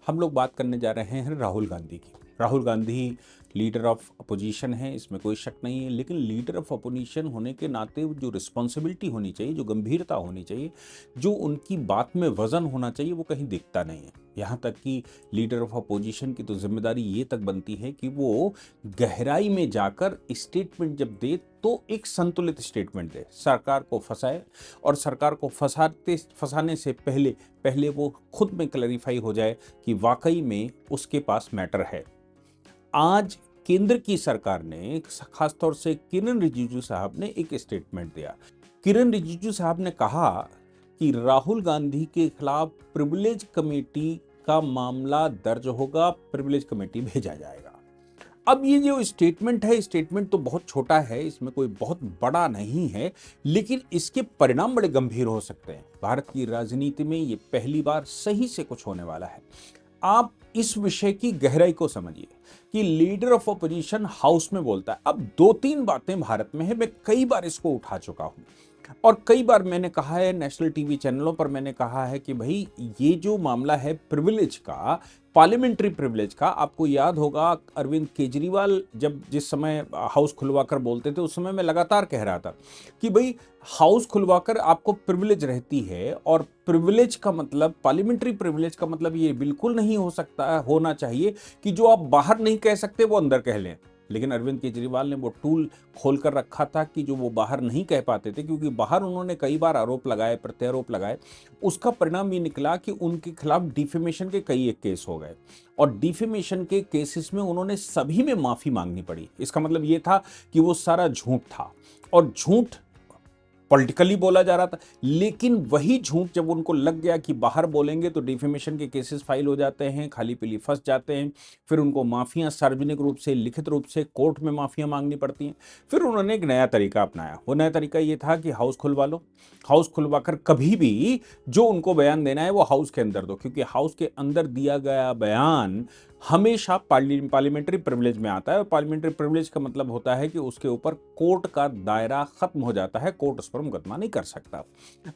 हम लोग बात करने जा रहे हैं राहुल गांधी की। Rahul Gandhi leader of opposition है, इसमें कोई शक नहीं है, लेकिन लीडर ऑफ अपोजिशन होने के नाते जो रिस्पॉन्सिबिलिटी होनी चाहिए, जो गंभीरता होनी चाहिए, जो उनकी बात में वजन होना चाहिए, वो कहीं दिखता नहीं है। यहाँ तक कि लीडर ऑफ अपोजिशन की तो जिम्मेदारी ये तक बनती है कि वो गहराई में जाकर स्टेटमेंट जब दे तो एक संतुलित स्टेटमेंट दे, सरकार को फंसाए और सरकार को फंसाने से पहले पहले वो खुद में क्लैरिफाई हो जाए कि वाकई में उसके पास मैटर है। आज केंद्र की सरकार ने खासतौर से किरण रिजिजू साहब ने एक स्टेटमेंट दिया। किरण रिजिजू साहब ने कहा कि राहुल गांधी के खिलाफ प्रिविलेज कमेटी का मामला दर्ज होगा, प्रिविलेज कमेटी भेजा जाएगा। अब ये जो स्टेटमेंट है, स्टेटमेंट तो बहुत छोटा है, इसमें कोई बहुत बड़ा नहीं है, लेकिन इसके परिणाम बड़े गंभीर हो सकते हैं। भारत की राजनीति में ये पहली बार सही से कुछ होने वाला है। आप इस विषय की गहराई को समझिए कि लीडर ऑफ अपोजिशन हाउस में बोलता है। अब दो तीन बातें भारत में है, मैं कई बार इसको उठा चुका हूं और कई बार मैंने कहा है, नेशनल टीवी चैनलों पर मैंने कहा है कि भाई ये जो मामला है प्रिविलेज का, पार्लियामेंट्री प्रिविलेज का, आपको याद होगा अरविंद केजरीवाल जब जिस समय हाउस खुलवाकर बोलते थे उस समय मैं लगातार कह रहा था कि भाई हाउस खुलवाकर आपको प्रिविलेज रहती है और प्रिविलेज का मतलब, पार्लियामेंट्री प्रिविलेज का मतलब ये बिल्कुल नहीं हो सकता, होना चाहिए कि जो आप बाहर नहीं कह सकते वो अंदर कह लें। लेकिन अरविंद केजरीवाल ने वो टूल खोल कर रखा था कि जो वो बाहर नहीं कह पाते थे, क्योंकि बाहर उन्होंने कई बार आरोप लगाए, प्रत्यारोप लगाए, उसका परिणाम ये निकला कि उनके खिलाफ डिफेमेशन के कई एक केस हो गए और डिफेमेशन के केसेस में उन्होंने सभी में माफी मांगनी पड़ी। इसका मतलब ये था कि वो सारा झूठ था और झूठ पॉलिटिकली बोला जा रहा था, लेकिन वही झूठ जब उनको लग गया कि बाहर बोलेंगे तो डिफेमेशन के केसेस फाइल हो जाते हैं, खाली पीली फंस जाते हैं, फिर उनको माफियां सार्वजनिक रूप से, लिखित रूप से कोर्ट में माफियां मांगनी पड़ती हैं। फिर उन्होंने एक नया तरीका अपनाया। वो नया तरीका ये था कि हाउस खुलवा लो, हाउस खुलवाकर कभी भी जो उनको बयान देना है वो हाउस के अंदर दो, क्योंकि हाउस के अंदर दिया गया बयान हमेशा पार्लियामेंट्री प्रिविलेज में आता है और पार्लियामेंट्री प्रिविलेज का मतलब होता है कि उसके ऊपर कोर्ट का दायरा खत्म हो जाता है, कोर्ट उस पर मुकदमा नहीं कर सकता।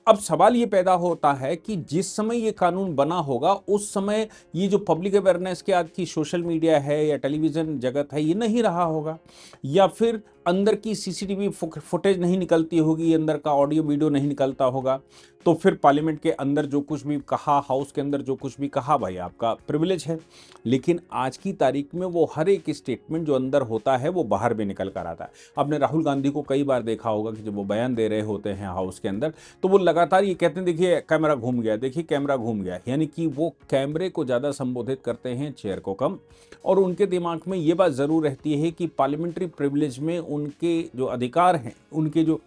अब सवाल ये पैदा होता है कि जिस समय ये कानून बना होगा उस समय ये जो पब्लिक अवेयरनेस के आज की सोशल मीडिया है या टेलीविजन जगत है ये नहीं रहा होगा, या फिर अंदर की सीसीटीवी फुटेज नहीं निकलती होगी, अंदर का ऑडियो वीडियो नहीं निकलता होगा, तो फिर पार्लियामेंट के अंदर जो कुछ भी कहा, हाउस के अंदर जो कुछ भी कहा, भाई आपका प्रिविलेज है। लेकिन आज की तारीख में वो हर एक स्टेटमेंट जो अंदर होता है वो बाहर भी निकल कर आता है। आपने राहुल गांधी को कई बार देखा होगा कि जब वो बयान दे रहे होते हैं हाउस के अंदर तो वो लगातार ये कहते हैं देखिए कैमरा घूम गया, देखिए कैमरा घूम गया, यानी कि वो कैमरे को ज़्यादा संबोधित करते हैं, चेयर को कम। और उनके दिमाग में ये बात ज़रूर रहती है कि पार्लियामेंट्री प्रिविलेज में उनके जो अधिकार हैं, उनके जो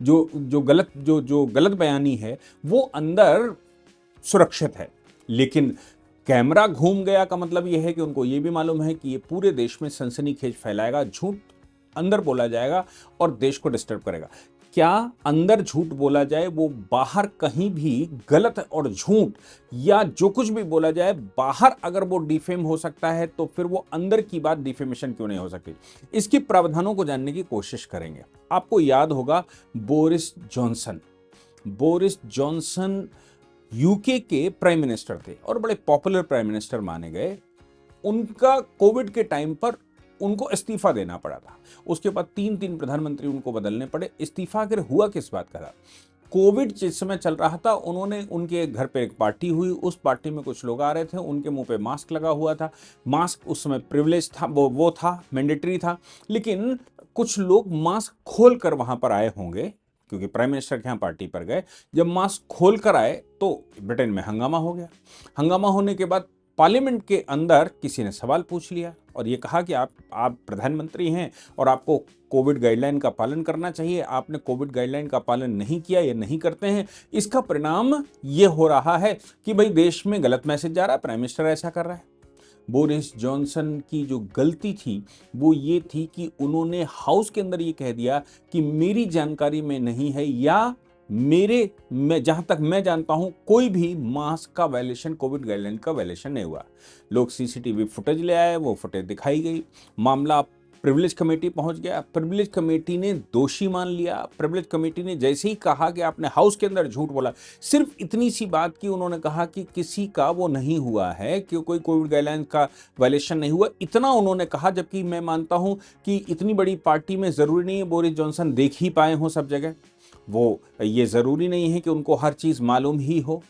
जो गलत बयानी है वो अंदर सुरक्षित है। लेकिन कैमरा घूम गया का मतलब यह है कि उनको ये भी मालूम है कि ये पूरे देश में सनसनीखेज फैलाएगा, झूठ अंदर बोला जाएगा और देश को डिस्टर्ब करेगा। क्या अंदर झूठ बोला जाए वो बाहर कहीं भी गलत और झूठ या जो कुछ भी बोला जाए बाहर अगर वो डिफेम हो सकता है तो फिर वो अंदर की बात डिफेमेशन क्यों नहीं हो सकती? इसके प्रावधानों को जानने की कोशिश करेंगे। आपको याद होगा बोरिस जॉनसन यूके के प्राइम मिनिस्टर थे और बड़े पॉपुलर प्राइम मिनिस्टर माने गए। उनका कोविड के टाइम पर उनको इस्तीफा देना पड़ा था। उसके बाद तीन प्रधानमंत्री उनको बदलने पड़े। इस्तीफा आखिर हुआ किस बात का था? कोविड जिस समय चल रहा था उन्होंने, उनके घर पे एक पार्टी हुई, उस पार्टी में कुछ लोग आ रहे थे, उनके मुंह पे मास्क लगा हुआ था। मास्क उस समय प्रिविलेज था, वो था, मैंडेटरी था, लेकिन कुछ लोग मास्क खोल कर वहां पर आए होंगे क्योंकि प्राइम मिनिस्टर के यहाँ पार्टी पर गए। जब मास्क खोल कर आए तो ब्रिटेन में हंगामा हो गया। हंगामा होने के बाद पार्लियामेंट के अंदर किसी ने सवाल पूछ लिया और ये कहा कि आप प्रधानमंत्री हैं और आपको कोविड गाइडलाइन का पालन करना चाहिए, आपने कोविड गाइडलाइन का पालन नहीं किया, ये नहीं करते हैं, इसका परिणाम ये हो रहा है कि भाई देश में गलत मैसेज जा रहा है, प्राइम मिनिस्टर ऐसा कर रहा है। बोरिस जॉनसन की जो गलती थी वो ये थी कि उन्होंने हाउस के अंदर ये कह दिया कि मेरी जानकारी में नहीं है या मैं जहां तक मैं जानता हूं कोई भी मास्क का वायलेशन, कोविड गाइडलाइन का वायलेशन नहीं हुआ। लोग सीसीटीवी फुटेज ले आए, वो फुटेज दिखाई गई, मामला प्रिविलेज कमेटी पहुंच गया, प्रिविलेज कमेटी ने दोषी मान लिया। प्रिविलेज कमेटी ने जैसे ही कहा कि आपने हाउस के अंदर झूठ बोला, सिर्फ इतनी सी बात की उन्होंने कहा कि किसी का वो नहीं हुआ है, कि कोई कोविड गाइडलाइन का वायलेशन नहीं हुआ, इतना उन्होंने कहा। जबकि मैं मानता हूं कि इतनी बड़ी पार्टी में जरूरी नहीं है बोरिस जॉनसन देख ही पाए हों सब जगह, वो ये जरूरी नहीं है कि उनको हर चीज मालूम ही हो,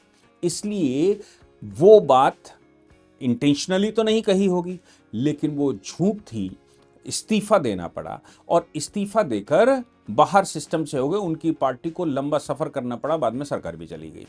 इसलिए वो बात इंटेंशनली तो नहीं कही होगी, लेकिन वो झूठ थी। इस्तीफा देना पड़ा और इस्तीफा देकर बाहर सिस्टम से हो गए, उनकी पार्टी को लंबा सफर करना पड़ा, बाद में सरकार भी चली गई।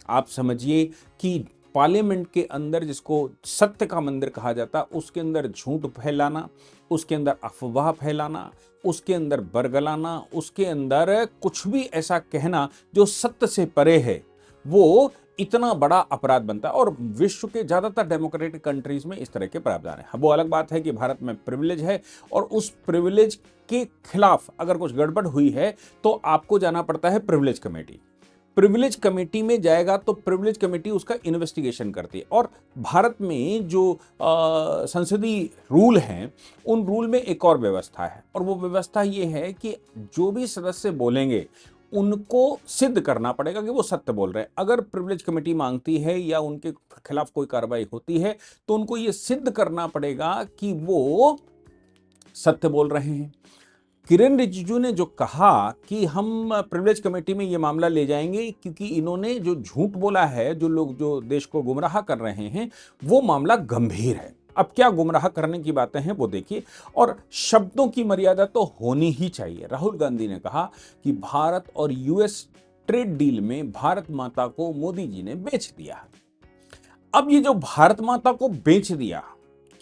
आप समझिए कि पार्लियामेंट के अंदर, जिसको सत्य का मंदिर कहा जाता, उसके अंदर झूठ फैलाना, उसके अंदर अफवाह फैलाना, उसके अंदर बरगलाना, उसके अंदर कुछ भी ऐसा कहना जो सत्य से परे है, वो इतना बड़ा अपराध बनता है। और विश्व के ज्यादातर डेमोक्रेटिक कंट्रीज में इस तरह के प्रावधान है। वो अलग बात है कि भारत में प्रिविलेज है, और उस प्रिविलेज के खिलाफ अगर कुछ गड़बड़ हुई है तो आपको जाना पड़ता है प्रिविलेज कमेटी। प्रिविलेज कमेटी में जाएगा तो प्रिविलेज कमेटी उसका इन्वेस्टिगेशन करती है। और भारत में जो संसदीय रूल हैं, उन रूल में एक और व्यवस्था है, और वो व्यवस्था ये है कि जो भी सदस्य बोलेंगे उनको सिद्ध करना पड़ेगा कि वो सत्य बोल रहे हैं। अगर प्रिविलेज कमेटी मांगती है या उनके खिलाफ कोई कार्रवाई होती है तो उनको ये सिद्ध करना पड़ेगा कि वो सत्य बोल रहे हैं। किरेन रिजिजू ने जो कहा कि हम प्रिविलेज कमेटी में ये मामला ले जाएंगे क्योंकि इन्होंने जो झूठ बोला है, जो लोग जो देश को गुमराह कर रहे हैं, वो मामला गंभीर है। अब क्या गुमराह करने की बातें हैं वो देखिए, और शब्दों की मर्यादा तो होनी ही चाहिए। राहुल गांधी ने कहा कि भारत और यूएस ट्रेड डील में भारत माता को मोदी जी ने बेच दिया। अब ये जो भारत माता को बेच दिया,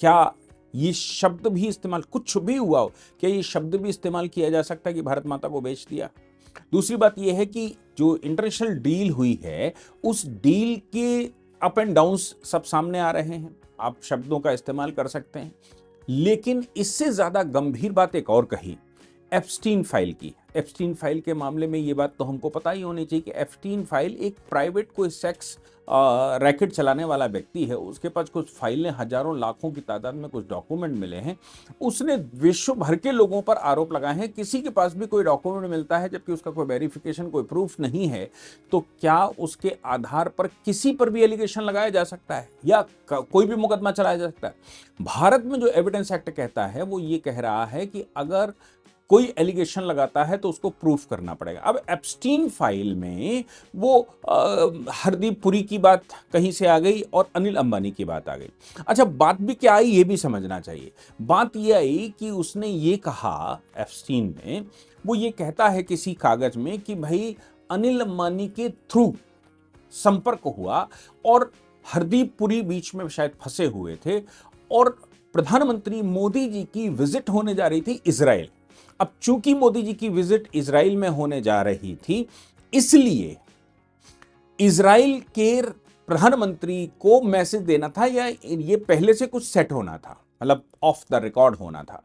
क्या ये शब्द भी इस्तेमाल, कुछ भी हुआ हो, क्या ये शब्द भी इस्तेमाल किया जा सकता है कि भारत माता को बेच दिया? दूसरी बात यह है कि जो इंटरनेशनल डील हुई है, उस डील के अप एंड डाउन्स सब सामने आ रहे हैं। आप शब्दों का इस्तेमाल कर सकते हैं, लेकिन इससे ज्यादा गंभीर बात एक और कही, एप्स्टीन फाइल की। एप्स्टीन फाइल के मामले में ये बात तो हमको पता ही होनी चाहिए कि एप्स्टीन फाइल एक प्राइवेट कोई सेक्स रैकेट चलाने वाला व्यक्ति है, उसके पास कुछ फाइलें, हजारों लाखों की तादाद में कुछ डॉक्यूमेंट मिले हैं। उसने विश्व भर के लोगों पर आरोप लगाए हैं। किसी के पास भी कोई डॉक्यूमेंट मिलता है जबकि उसका कोई वेरिफिकेशन, कोई प्रूफ नहीं है, तो क्या उसके आधार पर किसी पर भी एलिगेशन लगाया जा सकता है या कोई भी मुकदमा चलाया जा सकता है? भारत में जो एविडेंस एक्ट कहता है वो ये कह रहा है कि अगर कोई एलिगेशन लगाता है तो उसको प्रूफ करना पड़ेगा। अब एप्स्टीन फाइल में वो हरदीप पुरी की बात कहीं से आ गई और अनिल अंबानी की बात आ गई। अच्छा, बात भी क्या आई ये भी समझना चाहिए। बात ये आई कि उसने ये कहा, एप्स्टीन में वो ये कहता है किसी कागज में कि भाई अनिल अंबानी के थ्रू संपर्क हुआ और हरदीप पुरी बीच में शायद फंसे हुए थे, और प्रधानमंत्री मोदी जी की विजिट होने जा रही थी इजराइल। अब चूंकि मोदी जी की विजिट इजराइल में होने जा रही थी, इसलिए इजराइल के प्रधानमंत्री को मैसेज देना था, या ये पहले से कुछ सेट होना था, मतलब ऑफ द रिकॉर्ड होना था।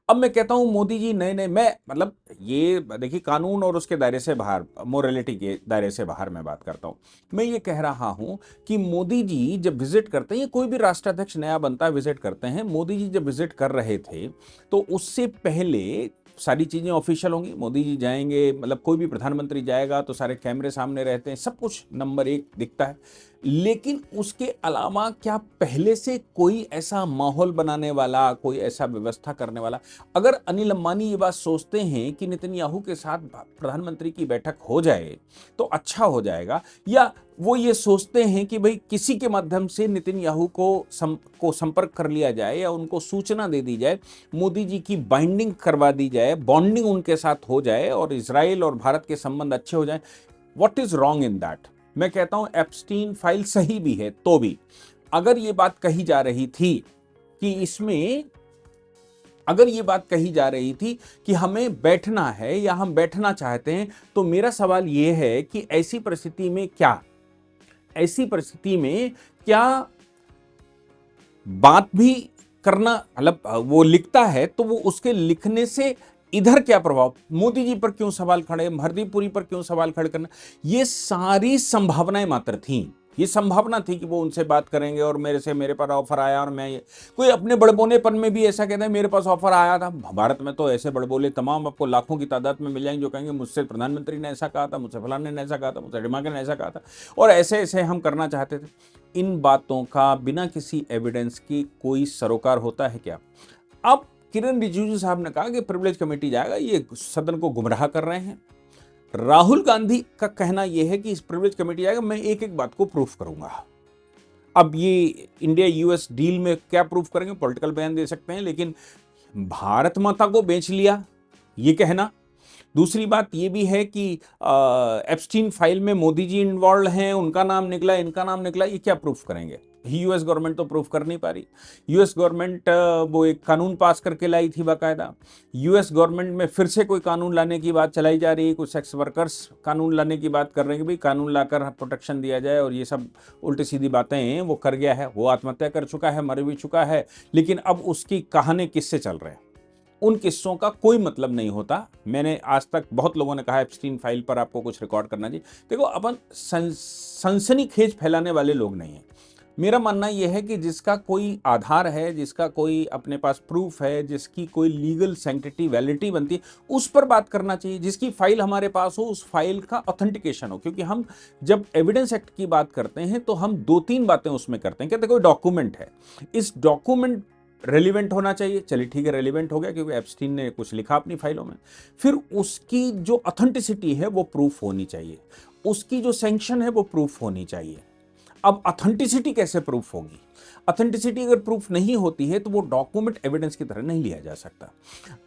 अब मैं कहता हूं मोदी जी नए मैं मतलब ये देखिए, कानून और उसके दायरे से बाहर, मोरालिटी के दायरे से बाहर मैं बात करता हूं। मैं ये कह रहा हूं कि मोदी जी जब विजिट करते हैं, कोई भी राष्ट्राध्यक्ष नया बनता है विजिट करते हैं, मोदी जी जब विजिट कर रहे थे तो उससे पहले सारी चीजें ऑफिशियल होंगी। मोदी जी जाएंगे, मतलब कोई भी प्रधानमंत्री जाएगा तो सारे कैमरे सामने रहते हैं, सब कुछ नंबर एक दिखता है। लेकिन उसके अलावा क्या पहले से कोई ऐसा माहौल बनाने वाला, कोई ऐसा व्यवस्था करने वाला? अगर अनिल अंबानी ये बात सोचते हैं कि नेतन्याहू के साथ प्रधानमंत्री की बैठक हो जाए तो अच्छा हो जाएगा, या वो ये सोचते हैं कि भाई किसी के माध्यम से नेतन्याहू को संपर्क कर लिया जाए या उनको सूचना दे दी जाए, मोदी जी की बाइंडिंग करवा दी जाए, बॉन्डिंग उनके साथ हो जाए और इजराइल और भारत के संबंध अच्छे हो जाए? What is wrong in that? मैं कहता हूं एप्स्टीन फाइल सही भी है तो भी, अगर ये बात कही जा रही थी कि इसमें, अगर ये बात कही जा रही थी कि हमें बैठना है या हम बैठना चाहते हैं, तो मेरा सवाल ये है कि ऐसी परिस्थिति में क्या बात भी करना, मतलब वो लिखता है तो वो उसके लिखने से इधर क्या प्रभाव, मोदी जी पर क्यों सवाल खड़े, हरदीप पुरी पर क्यों सवाल खड़े करना, ये सारी संभावनाएं मात्र थीं। ये संभावना थी कि वो उनसे बात करेंगे और मेरे पर ऑफर आया और कोई अपने बड़बोनेपन में भी ऐसा कहता है मेरे पास ऑफर आया था। भारत में तो ऐसे बड़बोले तमाम आपको लाखों की तादाद में मिल जाएंगे जो कहेंगे मुझसे प्रधानमंत्री ने ऐसा कहा था, मुझसे फलाने ने ऐसा कहा था, मुझसे दिमाग ने ऐसा कहा था और ऐसे ऐसे हम करना चाहते थे। इन बातों का बिना किसी एविडेंस की कोई सरोकार होता है क्या? अब किरण रिजिजू साहब ने कहा कि प्रिविलेज कमेटी जाएगा, ये सदन को गुमराह कर रहे हैं। राहुल गांधी का कहना यह है कि इस प्रिविलेज कमेटी जाएगा, मैं एक एक बात को प्रूफ करूंगा। अब ये इंडिया यूएस डील में क्या प्रूफ करेंगे, पॉलिटिकल बयान दे सकते हैं, लेकिन भारत माता को बेच लिया ये कहना। दूसरी बात ये भी है कि एप्स्टीन फाइल में मोदी जी इन्वॉल्व हैं, उनका नाम निकला, इनका नाम निकला, ये क्या प्रूफ करेंगे? यूएस गवर्नमेंट तो प्रूफ कर नहीं पा रही। यूएस गवर्नमेंट वो एक कानून पास करके लाई थी बाकायदा। यूएस गवर्नमेंट में फिर से कोई कानून लाने की बात चलाई जा रही है, कुछ सेक्स वर्कर्स कानून लाने की बात कर रहे हैं कि भाई कानून लाकर प्रोटेक्शन दिया जाए, और ये सब उल्टी सीधी बातें हैं। वो कर गया है, वो आत्महत्या कर चुका है, मर भी चुका है, लेकिन अब उसकी कहानी किससे चल रहे हैं, उन किस्सों का कोई मतलब नहीं होता। मैंने आज तक बहुत लोगों ने कहा एप्स्टीन फाइल पर आपको कुछ रिकॉर्ड करना चाहिए। देखो, अपन सनसनीखेज फैलाने वाले लोग नहीं हैं। मेरा मानना यह है कि जिसका कोई आधार है, जिसका कोई अपने पास प्रूफ है, जिसकी कोई लीगल सैंक्टिटी वैलिडिटी बनती है, उस पर बात करना चाहिए। जिसकी फाइल हमारे पास हो, उस फाइल का ऑथेंटिकेशन हो। क्योंकि हम जब एविडेंस एक्ट की बात करते हैं तो हम दो तीन बातें उसमें करते हैं। कहते कोई डॉक्यूमेंट है, इस डॉक्यूमेंट रेलिवेंट होना चाहिए। चलिए ठीक है, रेलिवेंट हो गया क्योंकि एप्स्टीन ने कुछ लिखा अपनी फाइलों में। फिर उसकी जो ऑथेंटिसिटी है वो प्रूफ होनी चाहिए, उसकी जो सैंक्शन है वो प्रूफ होनी चाहिए। अब ऑथेंटिसिटी कैसे प्रूफ होगी? ऑथेंटिसिटी अगर प्रूफ नहीं होती है तो वो डॉक्यूमेंट एविडेंस की तरह नहीं लिया जा सकता।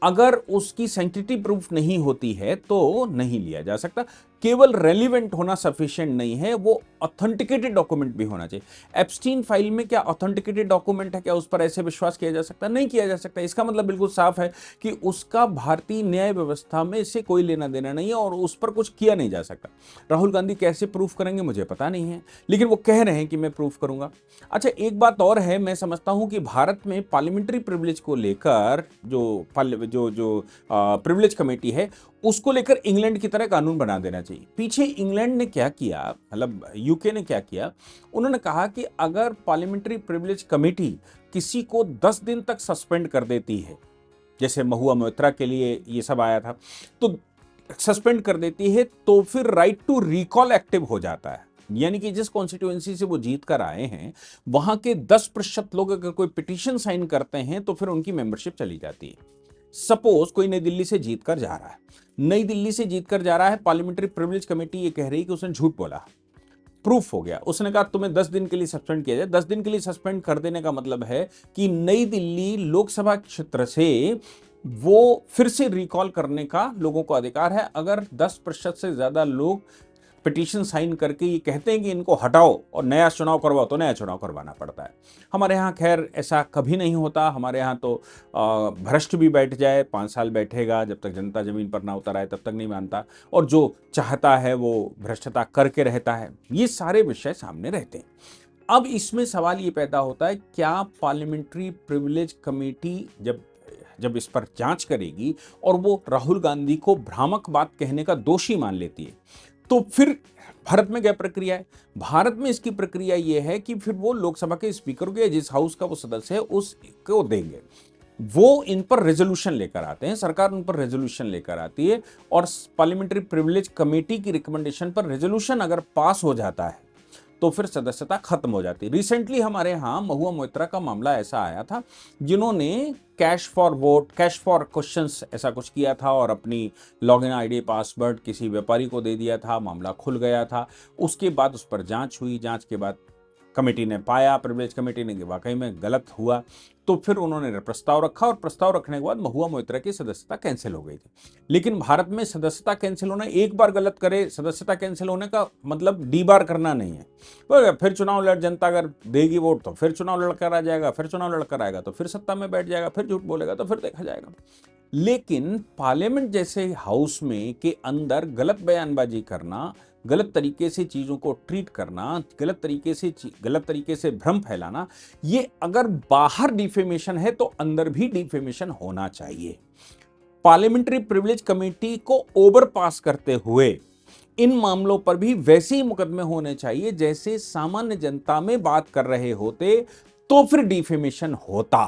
अगर उसकी सैंक्टिटी प्रूफ नहीं होती है तो नहीं लिया जा सकता। केवल रेलिवेंट होना सफिशिएंट नहीं है, वो ऑथेंटिकेटेड डॉक्यूमेंट भी होना चाहिए। एप्स्टीन फाइल में क्या ऑथेंटिकेटेड डॉक्यूमेंट है? क्या उस पर ऐसे विश्वास किया जा सकता? नहीं किया जा सकता। इसका मतलब बिल्कुल साफ है कि उसका भारतीय न्याय व्यवस्था में से कोई लेना देना नहीं है और उस पर कुछ किया नहीं जा सकता। राहुल गांधी कैसे प्रूफ करेंगे मुझे पता नहीं है, लेकिन वो कह रहे हैं कि मैं प्रूफ करूंगा। अच्छा, एक बात और है, मैं समझता हूं कि भारत में पार्लियामेंट्री प्रिविलेज को लेकर जो प्रिविलेज कमेटी है उसको लेकर इंग्लैंड की तरह कानून बना देना चाहिए। पीछे इंग्लैंड ने क्या किया, मतलब यूके ने क्या किया, उन्होंने कहा कि अगर पार्लियामेंट्री प्रिविलेज कमेटी किसी को 10 दिन तक सस्पेंड कर देती है, जैसे महुआ मोइत्रा के लिए ये सब आया था, तो सस्पेंड कर देती है तो फिर राइट टू रिकॉल एक्टिव हो जाता है। यानी कि जिस कॉन्स्टिट्यूएंसी से वो जीत कर आए हैं वहां के 10% लोग अगर कोई पिटीशन साइन करते हैं तो फिर उनकी मेंबरशिप चली जाती है। सपोज कोई नई दिल्ली से जीत कर जा रहा है, नई दिल्ली से जीत कर जा रहा है, पार्लियामेंट्री प्रिविलेज कमेटी ये कह रही है कि उसने झूठ बोला, प्रूफ हो गया, उसने कहा तुम्हें 10 दिन के लिए सस्पेंड किया जाए। 10 दिन के लिए सस्पेंड कर देने का मतलब है कि नई दिल्ली लोकसभा क्षेत्र से वो फिर से रिकॉल करने का लोगों को अधिकार है। अगर 10% से ज्यादा लोग पिटीशन साइन करके ये कहते हैं कि इनको हटाओ और नया चुनाव करवाओ, तो नया चुनाव करवाना पड़ता है। हमारे यहाँ खैर ऐसा कभी नहीं होता। हमारे यहाँ तो भ्रष्ट भी बैठ जाए, 5 साल बैठेगा, जब तक जनता जमीन पर ना उतर आए तब तक नहीं मानता, और जो चाहता है वो भ्रष्टता करके रहता है। ये सारे विषय सामने रहते हैं। अब इसमें सवाल ये पैदा होता है, क्या पार्लियामेंट्री प्रिविलेज कमेटी जब इस पर जांच करेगी और वो राहुल गांधी को भ्रामक बात कहने का दोषी मान लेती है, तो फिर भारत में क्या प्रक्रिया है? भारत में इसकी प्रक्रिया यह है कि फिर वो लोकसभा के स्पीकर को या जिस हाउस का वो सदस्य है उसको देंगे, वो इन पर रेजोल्यूशन लेकर आते हैं, सरकार उन पर रेजोल्यूशन लेकर आती है, और पार्लियामेंट्री प्रिविलेज कमेटी की रिकमेंडेशन पर रेजोल्यूशन अगर पास हो जाता है तो फिर सदस्यता खत्म हो जाती है। रिसेंटली हमारे यहाँ महुआ मोइत्रा का मामला ऐसा आया था, जिन्होंने cash for vote, cash for questions ऐसा कुछ किया था और अपनी लॉगिन आईडी पासवर्ड किसी व्यापारी को दे दिया था, मामला खुल गया था। उसके बाद उस पर जांच हुई, जांच के बाद कमेटी ने पाया, प्रिविलेज कमेटी ने, कि वाकई में गलत हुआ, तो फिर उन्होंने प्रस्ताव रखा और प्रस्ताव रखने के बाद महुआ मोइत्रा की सदस्यता कैंसिल हो गई थी। लेकिन भारत में सदस्यता कैंसिल होना, एक बार गलत करे सदस्यता कैंसिल होने का मतलब डी बार करना नहीं है। फिर चुनाव लड़, जनता अगर देगी वोट तो फिर चुनाव लड़कर आ जाएगा, फिर चुनाव लड़कर आएगा तो फिर सत्ता में बैठ जाएगा, फिर झूठ बोलेगा तो फिर देखा जाएगा। लेकिन पार्लियामेंट जैसे हाउस में के अंदर गलत बयानबाजी करना, गलत तरीके से चीजों को ट्रीट करना, गलत तरीके से भ्रम फैलाना, ये अगर बाहर डिफेमेशन है तो अंदर भी डिफेमेशन होना चाहिए। पार्लियामेंट्री प्रिविलेज कमेटी को ओवर पास करते हुए इन मामलों पर भी वैसे ही मुकदमे होने चाहिए जैसे सामान्य जनता में बात कर रहे होते, तो फिर डिफेमेशन होता,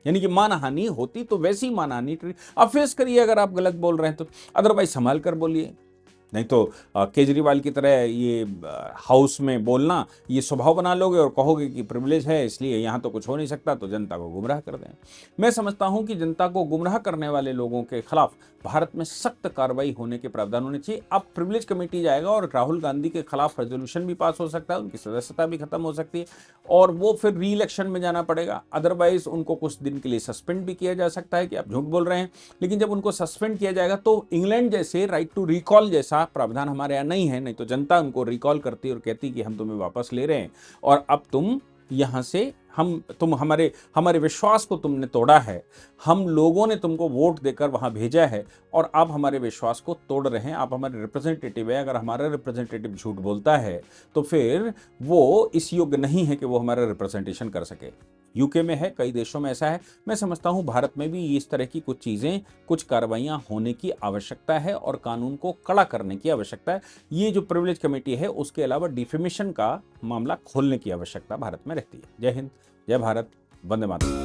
यानी कि मानहानि होती तो वैसी मानहानि। अब फेस करिए अगर आप गलत बोल रहे हैं तो, अदरवाइज संभाल कर बोलिए। नहीं तो केजरीवाल की तरह ये हाउस में बोलना ये स्वभाव बना लोगे और कहोगे कि प्रिविलेज है इसलिए यहाँ तो कुछ हो नहीं सकता, तो जनता को गुमराह कर दें। मैं समझता हूँ कि जनता को गुमराह करने वाले लोगों के खिलाफ भारत में सख्त कार्रवाई होने के प्रावधान होने चाहिए। अब प्रिविलेज कमेटी जाएगा और राहुल गांधी के खिलाफ रेजोल्यूशन भी पास हो सकता है, उनकी सदस्यता भी खत्म हो सकती है और वो फिर री इलेक्शन में जाना पड़ेगा। अदरवाइज उनको कुछ दिन के लिए सस्पेंड भी किया जा सकता है कि आप झूठ बोल रहे हैं। लेकिन जब उनको सस्पेंड किया जाएगा तो इंग्लैंड जैसे राइट टू रिकॉल जैसा प्रावधान हमारे यहाँ नहीं है, नहीं तो जनता उनको रिकॉल करती और कहती कि हम तुम्हें वापस ले रहे हैं और अब तुम यहां से तुम हमारे विश्वास को तुमने तोड़ा है, हम लोगों ने तुमको वोट देकर वहां भेजा है और आप हमारे विश्वास को तोड़ रहे हैं। आप हमारे रिप्रेजेंटेटिव है, अगर हमारा रिप्रेजेंटेटिव झूठ बोलता है तो फिर वो इस योग्य नहीं है कि वो हमारा रिप्रेजेंटेशन कर सके। यूके में है, कई देशों में ऐसा है। मैं समझता हूं भारत में भी इस तरह की कुछ चीजें, कुछ कार्रवाइयां होने की आवश्यकता है और कानून को कड़ा करने की आवश्यकता है। ये जो प्रिविलेज कमेटी है उसके अलावा डिफेमेशन का मामला खोलने की आवश्यकता भारत में रहती है। जय हिंद, जय भारत, वंदे मातरम।